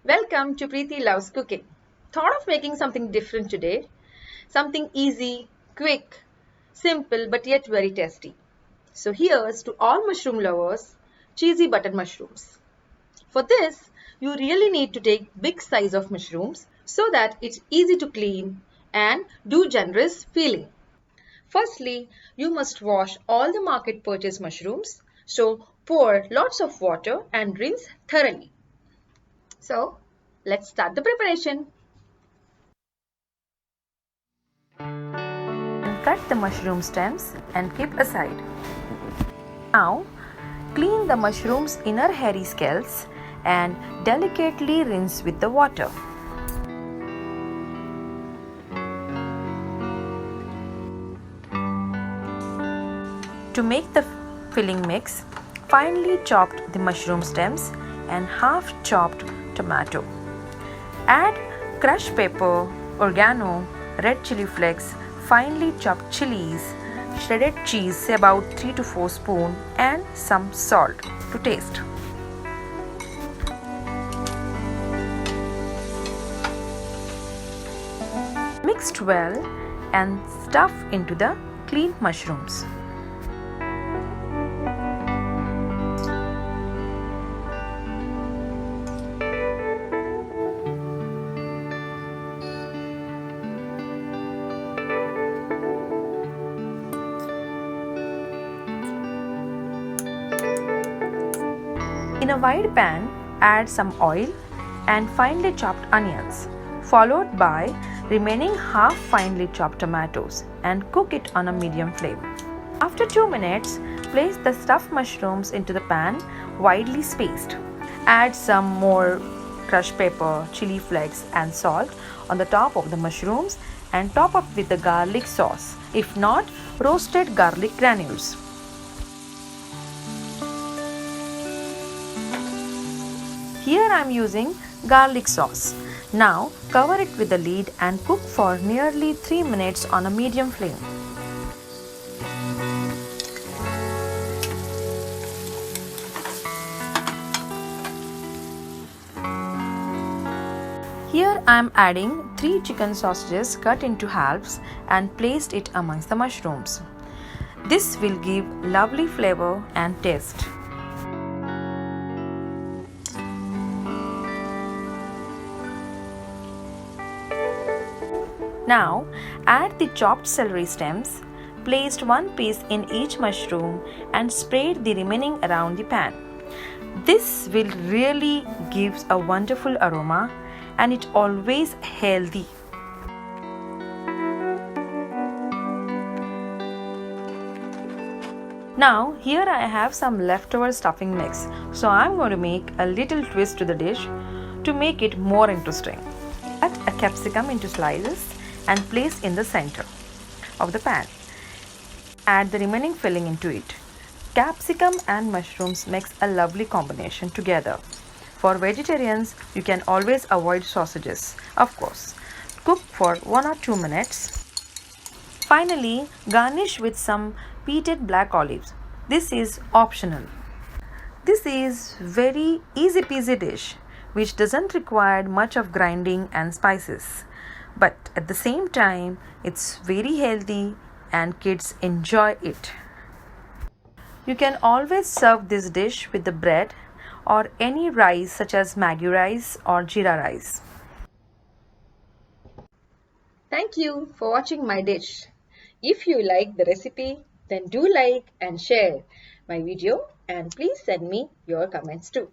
Welcome to Preeti Loves Cooking. Thought of making something different today. Something easy, quick, simple but yet very tasty. So here's to all mushroom lovers, cheesy button mushrooms. For this, you really need to take big size of mushrooms so that it's easy to clean and do generous peeling. Firstly, you must wash all the market purchase mushrooms. So pour lots of water and rinse thoroughly. So let's start the preparation. Cut the mushroom stems and keep aside. Now, clean the mushroom's inner hairy scales and delicately rinse with the water. To make the filling mix, finely chopped the mushroom stems and half chopped tomato. Add crushed pepper, oregano, red chilli flakes, finely chopped chillies, shredded cheese, say about 3 to 4 spoons, and some salt to taste. Mixed well and stuff into the cleaned mushrooms. In a wide pan, add some oil and finely chopped onions, followed by remaining half finely chopped tomatoes, and cook it on a medium flame. After 2 minutes, place the stuffed mushrooms into the pan, widely spaced. Add some more crushed pepper, chili flakes and salt on the top of the mushrooms and top up with the garlic sauce, if not roasted garlic granules. Here I am using garlic sauce. Now cover it with the lid and cook for nearly 3 minutes on a medium flame. Here I am adding 3 chicken sausages cut into halves and placed it amongst the mushrooms. This will give lovely flavor and taste. Now add the chopped celery stems, placed one piece in each mushroom and spread the remaining around the pan. This will really give a wonderful aroma and it's always healthy. Now here I have some leftover stuffing mix, so I'm going to make a little twist to the dish to make it more interesting. Cut a capsicum into slices and place in the center of the pan. Add the remaining filling into it. Capsicum and mushrooms makes a lovely combination together. For vegetarians, you can always avoid sausages, of course. Cook for 1 or 2 minutes. Finally, garnish with some peated black olives. This is optional. This is very easy peasy dish which doesn't require much of grinding and spices. But at the same time, it's very healthy and kids enjoy it. You can always serve this dish with the bread or any rice such as Maggi rice or Jeera rice. Thank you for watching my dish. If you like the recipe, then do like and share my video and please send me your comments too.